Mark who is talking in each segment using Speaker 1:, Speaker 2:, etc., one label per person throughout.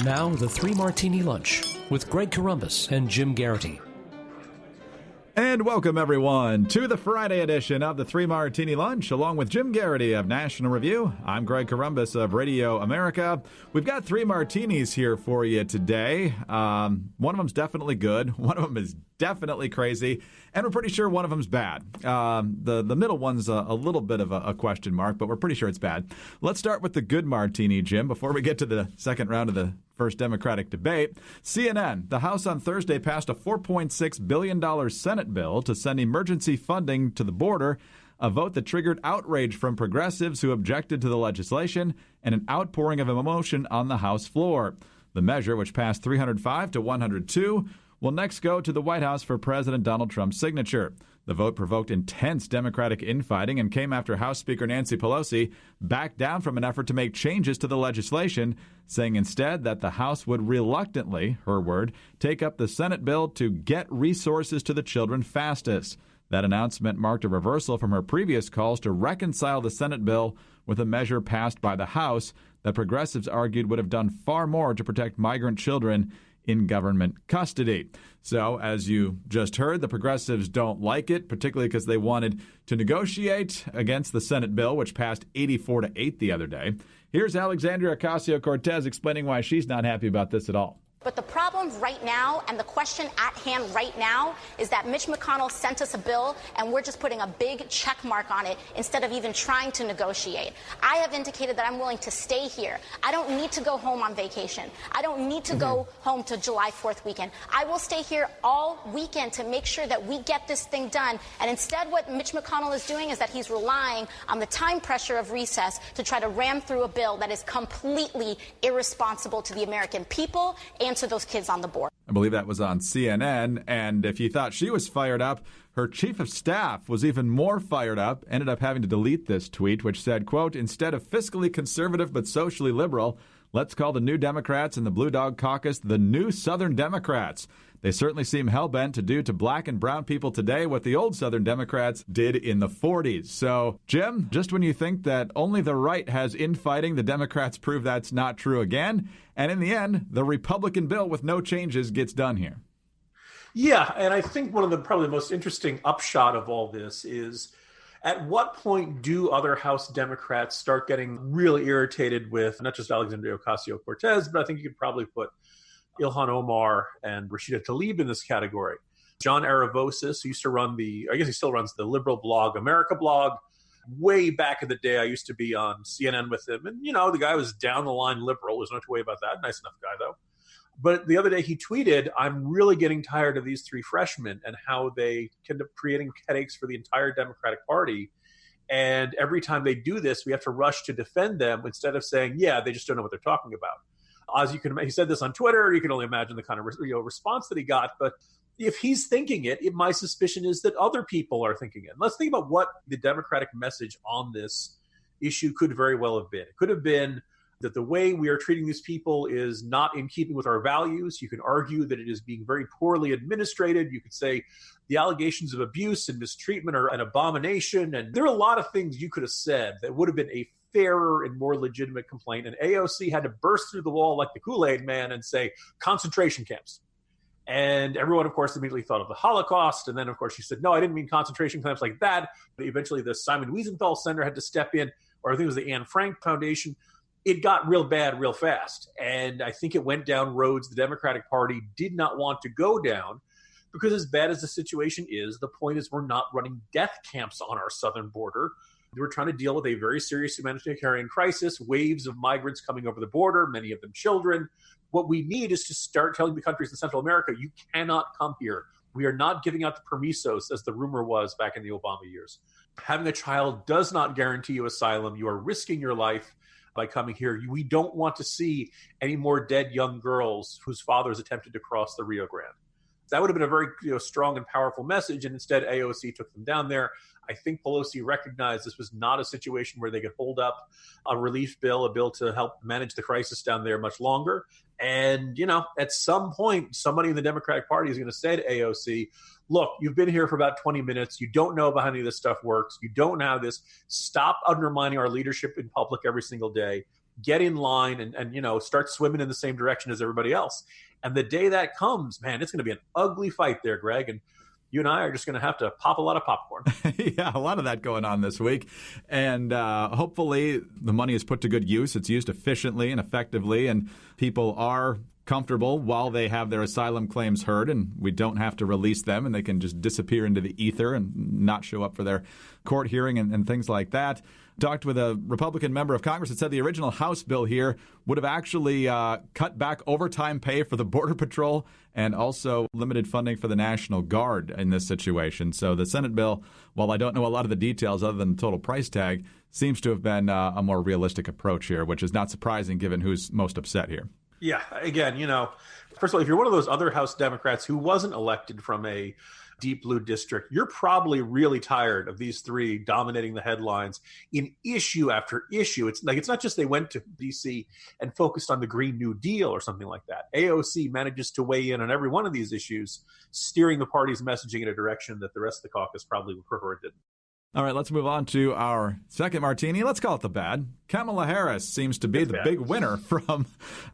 Speaker 1: Now, the Three Martini Lunch with Greg Corombos and Jim Geraghty.
Speaker 2: And welcome, everyone, to the Friday edition of the Three Martini Lunch, along with Jim Geraghty of National Review. I'm Greg Corombos of Radio America. We've got three martinis here for you today. One of them's definitely good. One of them is definitely crazy. And we're pretty sure one of them's bad. The middle one's a little bit of a question mark, but we're pretty sure it's bad. Let's start with the good martini, Jim, before we get to the second round of the first Democratic debate. CNN, the House on Thursday passed a $4.6 billion Senate bill to send emergency funding to the border, a vote that triggered outrage from progressives who objected to the legislation and an outpouring of emotion on the House floor. The measure, which passed 305 to 102, will next go to the White House for President Donald Trump's signature. The vote provoked intense Democratic infighting and came after House Speaker Nancy Pelosi backed down from an effort to make changes to the legislation, saying instead that the House would reluctantly, her word, take up the Senate bill to get resources to the children fastest. That announcement marked a reversal from her previous calls to reconcile the Senate bill with a measure passed by the House that progressives argued would have done far more to protect migrant children in government custody. So, as you just heard, the progressives don't like it, particularly because they wanted to negotiate against the Senate bill, which passed 84-8 the other day. Here's Alexandria Ocasio-Cortez explaining why she's not happy about this at all.
Speaker 3: But the problem right now, and the question at hand right now, is that Mitch McConnell sent us a bill, and we're just putting a big check mark on it instead of even trying to negotiate. I have indicated that I'm willing to stay here. I don't need to go home on vacation. I don't need to go home to July 4th weekend. I will stay here all weekend to make sure that we get this thing done. And instead, what Mitch McConnell is doing is that he's relying on the time pressure of recess to try to ram through a bill that is completely irresponsible to the American people and to those kids on the board.
Speaker 2: I believe that was on CNN, and if you thought she was fired up, her chief of staff was even more fired up, ended up having to delete this tweet, which said, quote, "Instead of fiscally conservative but socially liberal, let's call the New Democrats and the Blue Dog Caucus the New Southern Democrats. They certainly seem hell-bent to do to black and brown people today what the old Southern Democrats did in the 40s. So, Jim, just when you think that only the right has infighting, the Democrats prove that's not true again. And in the end, the Republican bill with no changes gets done here.
Speaker 4: Yeah, and I think one of the probably the most interesting upshot of all this is at what point do other House Democrats start getting really irritated with not just Alexandria Ocasio-Cortez, but I think you could probably put Ilhan Omar and Rashida Tlaib in this category. John Aravosis, who used to run I guess he still runs the liberal blog, America blog. Way back in the day, I used to be on CNN with him. And, the guy was down the line liberal. There's no two way about that. Nice enough guy, though. But the other day he tweeted, "I'm really getting tired of these three freshmen and how they end up creating headaches for the entire Democratic Party. And every time they do this, we have to rush to defend them instead of saying, yeah, they just don't know what they're talking about." As you can imagine, he said this on Twitter. You can only imagine the kind of response that he got. But if he's thinking it, my suspicion is that other people are thinking it. Let's think about what the Democratic message on this issue could very well have been. It could have been that the way we are treating these people is not in keeping with our values. You can argue that it is being very poorly administrated. You could say the allegations of abuse and mistreatment are an abomination. And there are a lot of things you could have said that would have been a fairer and more legitimate complaint. And AOC had to burst through the wall like the Kool-Aid man and say concentration camps. And everyone, of course, immediately thought of the Holocaust. And then, of course, she said, no, I didn't mean concentration camps like that. But eventually the Simon Wiesenthal Center had to step in, or I think it was the Anne Frank Foundation. It got real bad real fast. And I think it went down roads the Democratic Party did not want to go down, because as bad as the situation is, the point is we're not running death camps on our southern border. We're trying to deal with a very serious humanitarian crisis, waves of migrants coming over the border, many of them children. What we need is to start telling the countries in Central America, you cannot come here. We are not giving out the permisos, as the rumor was back in the Obama years. Having a child does not guarantee you asylum. You are risking your life by coming here. We don't want to see any more dead young girls whose fathers attempted to cross the Rio Grande. That would have been a very strong and powerful message, and instead AOC took them down there. I think Pelosi recognized this was not a situation where they could hold up a relief bill, a bill to help manage the crisis down there much longer. And, at some point, somebody in the Democratic Party is going to say to AOC, look, you've been here for about 20 minutes. You don't know how any of this stuff works. You don't know how this. Stop undermining our leadership in public every single day. get in line and start swimming in the same direction as everybody else. And the day that comes, man, it's going to be an ugly fight there, Greg. And you and I are just going to have to pop a lot of popcorn.
Speaker 2: Yeah, a lot of that going on this week. And hopefully the money is put to good use. It's used efficiently and effectively, and people are comfortable while they have their asylum claims heard, and we don't have to release them, and they can just disappear into the ether and not show up for their court hearing and things like that. Talked with a Republican member of Congress that said the original House bill here would have actually cut back overtime pay for the Border Patrol and also limited funding for the National Guard in this situation. So the Senate bill, while I don't know a lot of the details other than the total price tag, seems to have been a more realistic approach here, which is not surprising given who's most upset here.
Speaker 4: Yeah, again, first of all, if you're one of those other House Democrats who wasn't elected from a deep blue district, you're probably really tired of these three dominating the headlines in issue after issue. It's not just they went to D.C. and focused on the Green New Deal or something like that. AOC manages to weigh in on every one of these issues, steering the party's messaging in a direction that the rest of the caucus probably would prefer it didn't.
Speaker 2: All right, let's move on to our second martini. Let's call it the bad. Kamala Harris seems to be the big winner from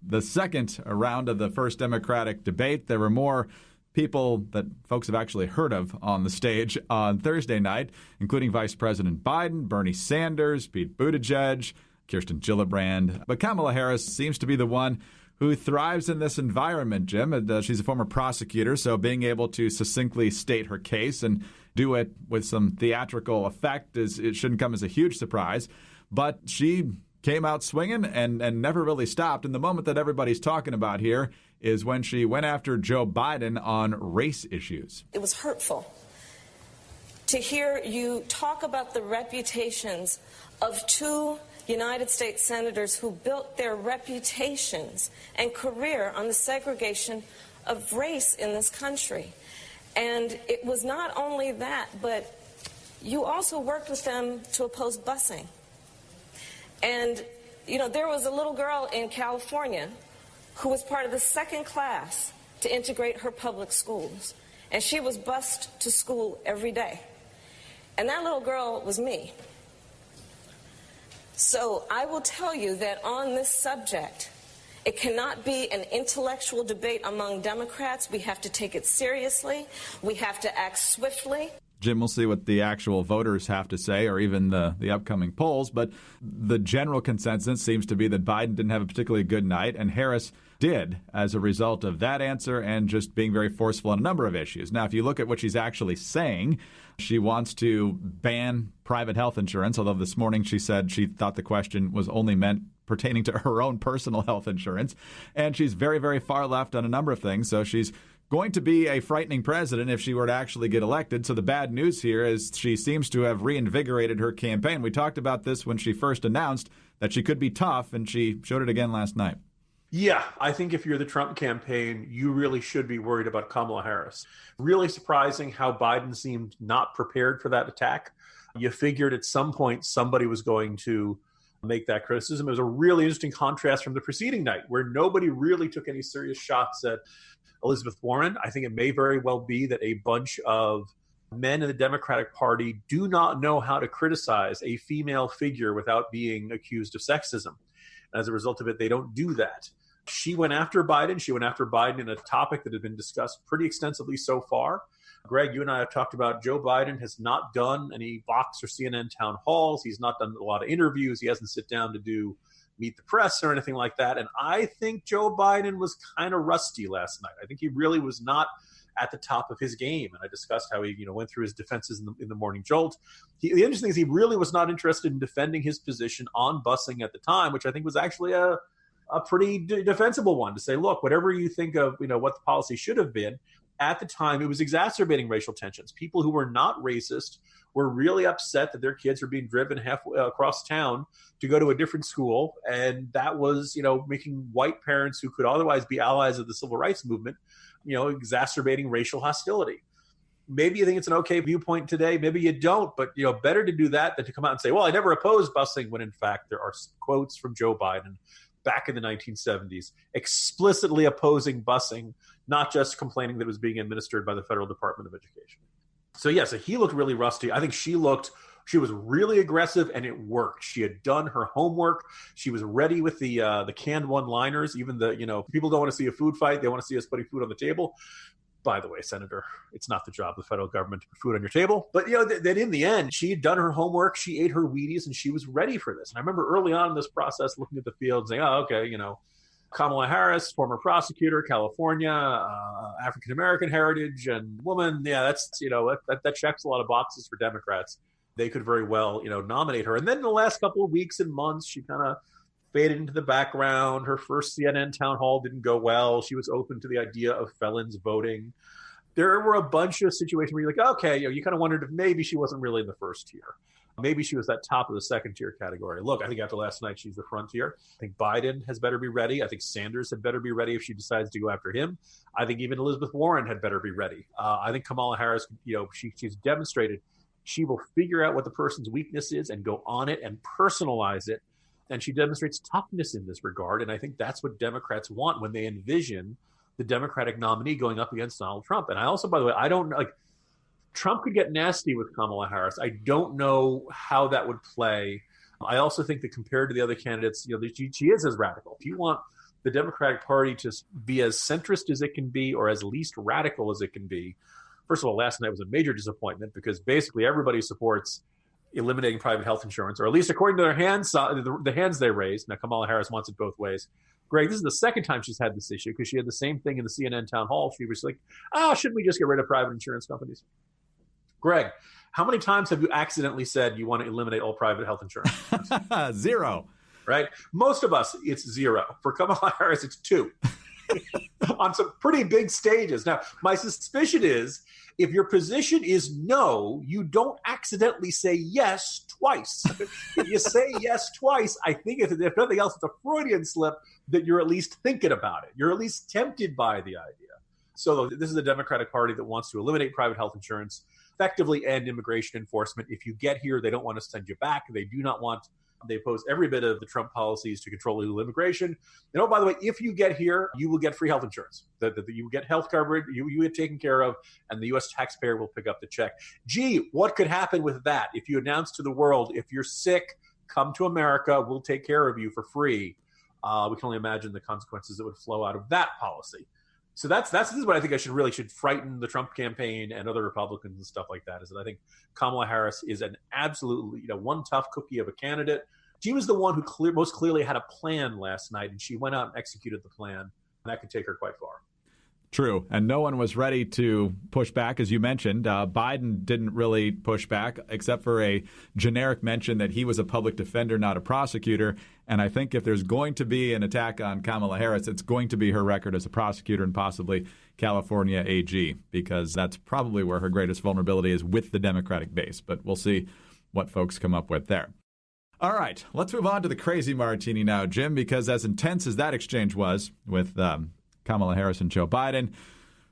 Speaker 2: the second round of the first Democratic debate. There were more people that folks have actually heard of on the stage on Thursday night, including Vice President Biden, Bernie Sanders, Pete Buttigieg, Kirsten Gillibrand. But Kamala Harris seems to be the one who thrives in this environment, Jim. And, she's a former prosecutor, so being able to succinctly state her case and do it with some theatrical effect it shouldn't come as a huge surprise. But she came out swinging and never really stopped. And the moment that everybody's talking about here is when she went after Joe Biden on race issues.
Speaker 5: It was hurtful to hear you talk about the reputations of two United States senators who built their reputations and career on the segregation of race in this country. And it was not only that, but you also worked with them to oppose busing. And, there was a little girl in California who was part of the second class to integrate her public schools. And she was bused to school every day. And that little girl was me. So I will tell you that on this subject, it cannot be an intellectual debate among Democrats. We have to take it seriously. We have to act swiftly.
Speaker 2: Jim, we'll see what the actual voters have to say or even the upcoming polls. But the general consensus seems to be that Biden didn't have a particularly good night, and Harris did as a result of that answer and just being very forceful on a number of issues. Now, if you look at what she's actually saying, she wants to ban private health insurance, although this morning she said she thought the question was only meant pertaining to her own personal health insurance. And she's very, very far left on a number of things. So she's going to be a frightening president if she were to actually get elected. So the bad news here is she seems to have reinvigorated her campaign. We talked about this when she first announced that she could be tough, and she showed it again last night.
Speaker 4: Yeah, I think if you're the Trump campaign, you really should be worried about Kamala Harris. Really surprising how Biden seemed not prepared for that attack. You figured at some point somebody was going to make that criticism. It was a really interesting contrast from the preceding night where nobody really took any serious shots at Elizabeth Warren. I think it may very well be that a bunch of men in the Democratic Party do not know how to criticize a female figure without being accused of sexism. And as a result of it, they don't do that. She went after Biden. She went after Biden in a topic that had been discussed pretty extensively so far. Greg, you and I have talked about Joe Biden has not done any Vox or CNN town halls. He's not done a lot of interviews. He hasn't sit down to do meet the press or anything like that. And I think Joe Biden was kind of rusty last night. I think he really was not at the top of his game. And I discussed how he went through his defenses in the Morning Jolt. The interesting thing is he really was not interested in defending his position on busing at the time, which I think was actually a pretty defensible one to say, look, whatever you think of, what the policy should have been, at the time, it was exacerbating racial tensions. People who were not racist were really upset that their kids were being driven halfway across town to go to a different school. And that was, making white parents who could otherwise be allies of the civil rights movement, exacerbating racial hostility. Maybe you think it's an okay viewpoint today. Maybe you don't. But, better to do that than to come out and say, well, I never opposed busing, when in fact there are quotes from Joe Biden back in the 1970s explicitly opposing busing, not just complaining that it was being administered by the Federal Department of Education. So he looked really rusty. I think she looked She was really aggressive, and it worked. She had done her homework. She was ready with the canned one-liners. Even people don't want to see a food fight; they want to see us putting food on the table. By the way, Senator, it's not the job of the federal government to put food on your table. But that in the end, she had done her homework. She ate her Wheaties, and she was ready for this. And I remember early on in this process, looking at the field and saying, "Oh, okay, Kamala Harris, former prosecutor, California, African-American heritage and woman. Yeah, that's, that checks a lot of boxes for Democrats. They could very well, nominate her." And then in the last couple of weeks and months, she kind of faded into the background. Her first CNN town hall didn't go well. She was open to the idea of felons voting. There were a bunch of situations where you're like, okay, you kind of wondered if maybe she wasn't really in the first tier. Maybe she was that top of the second tier category. Look, I think after last night, she's the front tier. I think Biden has better be ready. I think Sanders had better be ready if she decides to go after him. I think even Elizabeth Warren had better be ready. I think Kamala Harris, she's demonstrated she will figure out what the person's weakness is and go on it and personalize it. And she demonstrates toughness in this regard. And I think that's what Democrats want when they envision the Democratic nominee going up against Donald Trump. And I also, by the way, I don't Trump could get nasty with Kamala Harris. I don't know how that would play. I also think that compared to the other candidates, she is as radical. If you want the Democratic Party to be as centrist as it can be or as least radical as it can be, first of all, last night was a major disappointment because basically everybody supports eliminating private health insurance, or at least according to their hands, the hands they raised. Now, Kamala Harris wants it both ways. Greg, this is the second time she's had this issue because she had the same thing in the CNN town hall. She was like, shouldn't we just get rid of private insurance companies? Greg, how many times have you accidentally said you want to eliminate all private health insurance?
Speaker 2: 0.
Speaker 4: Right? Most of us, it's 0. For Kamala Harris, it's 2. On some pretty big stages. Now, my suspicion is if your position is no, you don't accidentally say yes twice. If you say yes twice, I think if nothing else, it's a Freudian slip that you're at least thinking about it. You're at least tempted by the idea. So this is a Democratic Party that wants to eliminate private health insurance, effectively end immigration enforcement. If you get here, they don't want to send you back. They oppose every bit of the Trump policies to control illegal immigration. And by the way, if you get here, you will get free health insurance. You get health coverage, you get taken care of, and the U.S. taxpayer will pick up the check. Gee, what could happen with that? If you announce to the world, if you're sick, come to America, we'll take care of you for free. We can only imagine the consequences that would flow out of that policy. So this is what I think should frighten the Trump campaign and other Republicans and stuff like that, is that I think Kamala Harris is an absolutely, one tough cookie of a candidate. She was the one who most clearly had a plan last night, and she went out and executed the plan, and that could take her quite far.
Speaker 2: True. And no one was ready to push back, as you mentioned. Biden didn't really push back, except for a generic mention that he was a public defender, not a prosecutor. And I think if there's going to be an attack on Kamala Harris, it's going to be her record as a prosecutor and possibly California AG, because that's probably where her greatest vulnerability is with the Democratic base. But we'll see what folks come up with there. All right, let's move on to the crazy martini now, Jim, because as intense as that exchange was with Kamala Harris and Joe Biden,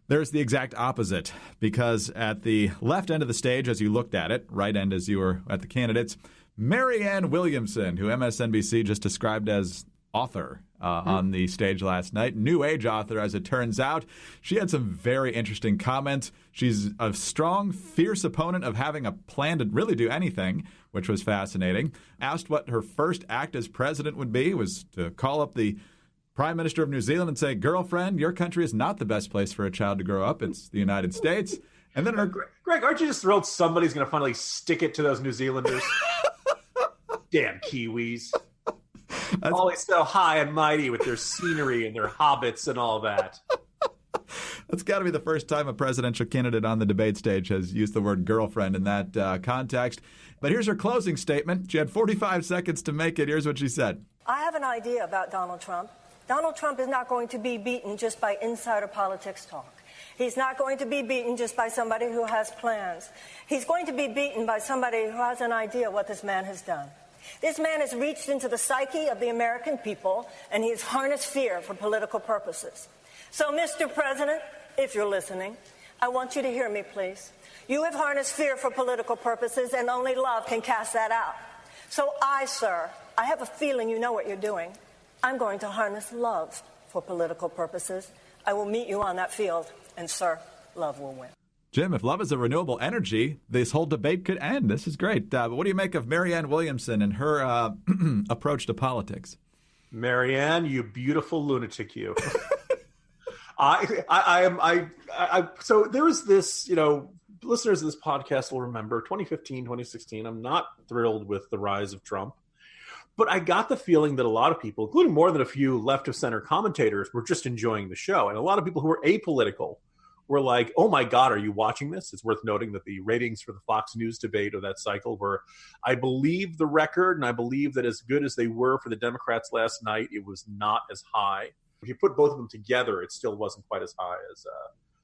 Speaker 2: there's the exact opposite, because at the left end of the stage, as you looked at it, right end as you were at the candidates, Marianne Williamson, who MSNBC just described as author on the stage last night, new age author, as it turns out. She had some very interesting comments. She's a strong, fierce opponent of having a plan to really do anything, which was fascinating. Asked what her first act as president would be, was to call up the Prime Minister of New Zealand and say, girlfriend, your country is not the best place for a child to grow up. It's the United States. And then
Speaker 4: Greg, aren't you just thrilled somebody's going to finally stick it to those New Zealanders? Damn Kiwis. Always so high and mighty with their scenery and their hobbits and all that.
Speaker 2: That's got to be the first time a presidential candidate on the debate stage has used the word girlfriend in that context. But here's her closing statement. She had 45 seconds to make it. Here's what she said.
Speaker 6: I have an idea about Donald Trump. Donald Trump is not going to be beaten just by insider politics talk. He's not going to be beaten just by somebody who has plans. He's going to be beaten by somebody who has an idea what this man has done. This man has reached into the psyche of the American people, and he has harnessed fear for political purposes. So, Mr. President, if you're listening, I want you to hear me, please. You have harnessed fear for political purposes, and only love can cast that out. So sir, I have a feeling you know what you're doing. I'm going to harness love for political purposes. I will meet you on that field, and, sir, love will win.
Speaker 2: Jim, if love is a renewable energy, this whole debate could end. This is great. But what do you make of Marianne Williamson and her approach to politics?
Speaker 4: Marianne, you beautiful lunatic, you. So there was this, listeners of this podcast will remember 2015, 2016. I'm not thrilled with the rise of Trump, but I got the feeling that a lot of people, including more than a few left of center commentators, were just enjoying the show. And a lot of people who were apolitical were like, oh my God, are you watching this? It's worth noting that the ratings for the Fox News debate of that cycle were, I believe the record, and I believe that as good as they were for the Democrats last night, it was not as high. If you put both of them together, it still wasn't quite as high as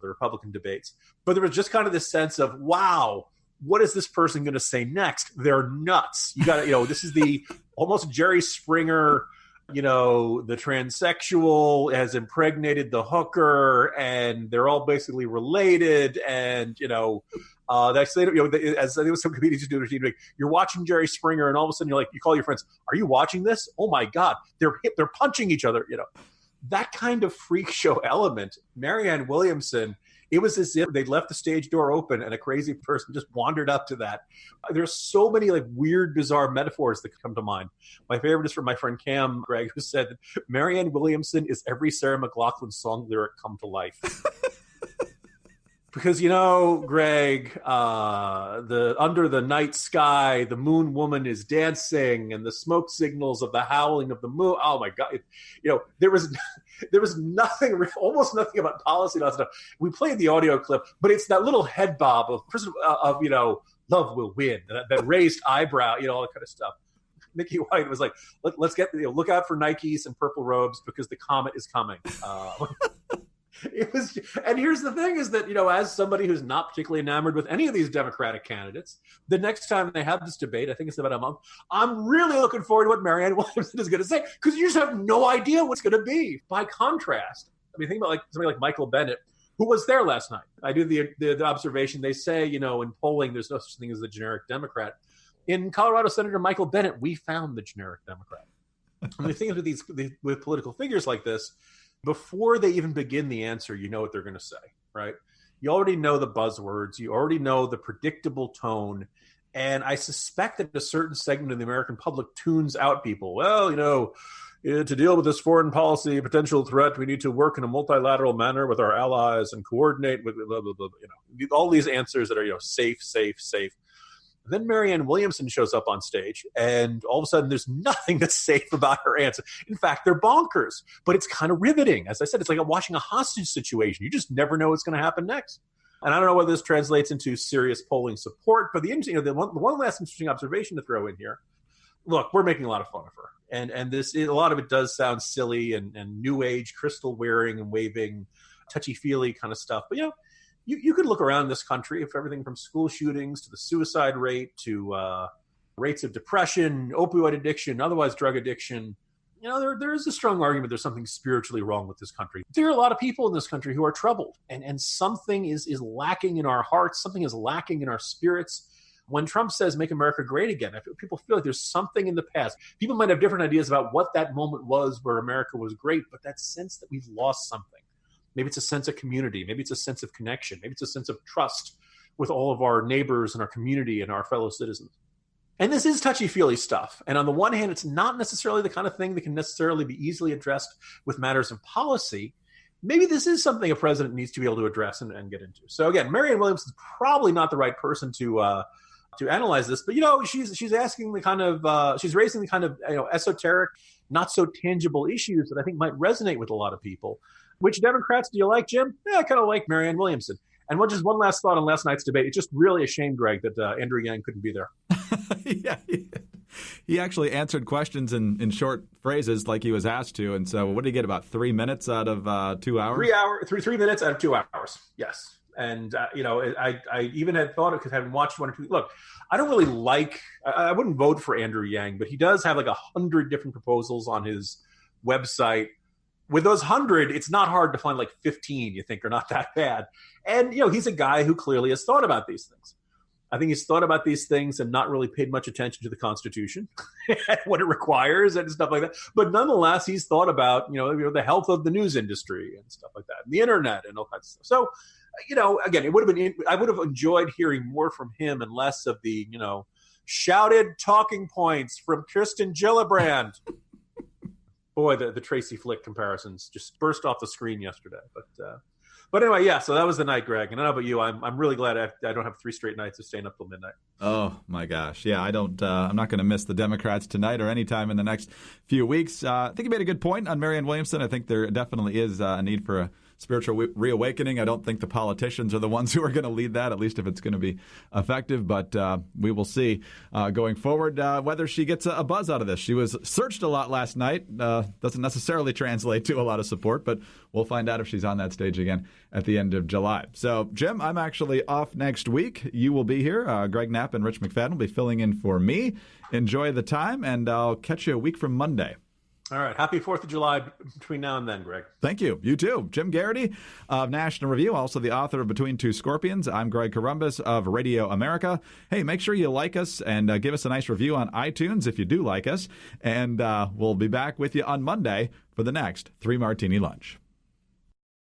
Speaker 4: the Republican debates. But there was just kind of this sense of, wow, what is this person going to say next? They're nuts. You got to, this is the almost Jerry Springer, the transsexual has impregnated the hooker, and they're all basically related. And, that's, as I think some comedians do, you're watching Jerry Springer, and all of a sudden you call your friends, are you watching this? Oh my God, they're punching each other, That kind of freak show element, Marianne Williamson, it was as if they'd left the stage door open and a crazy person just wandered up to that. There's so many weird, bizarre metaphors that come to mind. My favorite is from my friend Cam, Greg, who said that Marianne Williamson is every Sarah McLachlan song lyric come to life. Because, Greg, under the night sky, the moon woman is dancing, and the smoke signals of the howling of the moon. Oh my God! There was nothing, almost nothing about policy and all that stuff. We played the audio clip, but it's that little head bob of love will win, that raised eyebrow, all that kind of stuff. Nikki White was like, let's get look out for Nikes and purple robes because the comet is coming. It was, and here's the thing is that, as somebody who's not particularly enamored with any of these Democratic candidates, the next time they have this debate, I think it's about a month, I'm really looking forward to what Marianne Williamson is going to say, because you just have no idea what's going to be. By contrast, think about somebody like Michael Bennet, who was there last night. I do the observation, they say, in polling, there's no such thing as the generic Democrat. In Colorado, Senator Michael Bennet, we found the generic Democrat. And the thing is with political figures like this, before they even begin the answer, you know what they're going to say, right? You already know the buzzwords. You already know the predictable tone. And I suspect that a certain segment of the American public tunes out people. Well, to deal with this foreign policy potential threat, we need to work in a multilateral manner with our allies and coordinate with blah, blah, blah, all these answers that are, safe, safe, safe. Then Marianne Williamson shows up on stage, and all of a sudden there's nothing that's safe about her answer. In fact, they're bonkers, but it's kind of riveting. As I said, it's like watching a hostage situation. You just never know what's going to happen next. And I don't know whether this translates into serious polling support, but the one last interesting observation to throw in here. Look, we're making a lot of fun of her, and a lot of it does sound silly and new age crystal wearing and waving, touchy feely kind of stuff. But You could look around this country, if everything from school shootings to the suicide rate to rates of depression, opioid addiction, otherwise drug addiction. There is a strong argument there's something spiritually wrong with this country. There are a lot of people in this country who are troubled, and something is lacking in our hearts. Something is lacking in our spirits. When Trump says, make America great again, people feel like there's something in the past. People might have different ideas about what that moment was where America was great, but that sense that we've lost something. Maybe it's a sense of community. Maybe it's a sense of connection. Maybe it's a sense of trust with all of our neighbors and our community and our fellow citizens. And this is touchy-feely stuff. And on the one hand, it's not necessarily the kind of thing that can necessarily be easily addressed with matters of policy. Maybe this is something a president needs to be able to address and get into. So again, Marianne Williamson is probably not the right person to analyze this, but she's asking the kind of she's raising the kind of esoteric, not so tangible issues that I think might resonate with a lot of people. Which Democrats do you like, Jim? I kind of like Marianne Williamson. And just one last thought on last night's debate. It's just really a shame, Greg, that Andrew Yang couldn't be there.
Speaker 2: Yeah, he actually answered questions in short phrases like he was asked to. And so what did he get, about 3 minutes out of 2 hours?
Speaker 4: 3 minutes out of 2 hours, yes. And, I even had thought it because I hadn't watched one or two. Look, I don't really I wouldn't vote for Andrew Yang, but he does have 100 different proposals on his website. With those 100, it's not hard to find 15 you think are not that bad. And, he's a guy who clearly has thought about these things. I think he's thought about these things and not really paid much attention to the Constitution and what it requires and stuff like that. But nonetheless, he's thought about, the health of the news industry and stuff like that, and the internet and all kinds of stuff. So again, it would have been. I would have enjoyed hearing more from him and less of the, shouted talking points from Kirsten Gillibrand. Boy, the Tracy Flick comparisons just burst off the screen yesterday. But anyway, yeah. So that was the night, Greg. And I don't know about you. I'm really glad I don't have 3 straight nights of staying up till midnight.
Speaker 2: Oh my gosh, yeah. I don't. I'm not going to miss the Democrats tonight or any time in the next few weeks. I think you made a good point on Marianne Williamson. I think there definitely is a need for a spiritual reawakening. I don't think the politicians are the ones who are going to lead that, at least if it's going to be effective. But we will see going forward whether she gets a buzz out of this. She was searched a lot last night. Doesn't necessarily translate to a lot of support, but we'll find out if she's on that stage again at the end of July. So, Jim, I'm actually off next week. You will be here. Greg Knapp and Rich McFadden will be filling in for me. Enjoy the time, and I'll catch you a week from Monday.
Speaker 4: All right. Happy 4th of July between now and then, Greg.
Speaker 2: Thank you. You too. Jim Geraghty of National Review, also the author of Between Two Scorpions. I'm Greg Corombos of Radio America. Hey, make sure you like us and give us a nice review on iTunes if you do like us. And we'll be back with you on Monday for the next 3 Martini Lunch.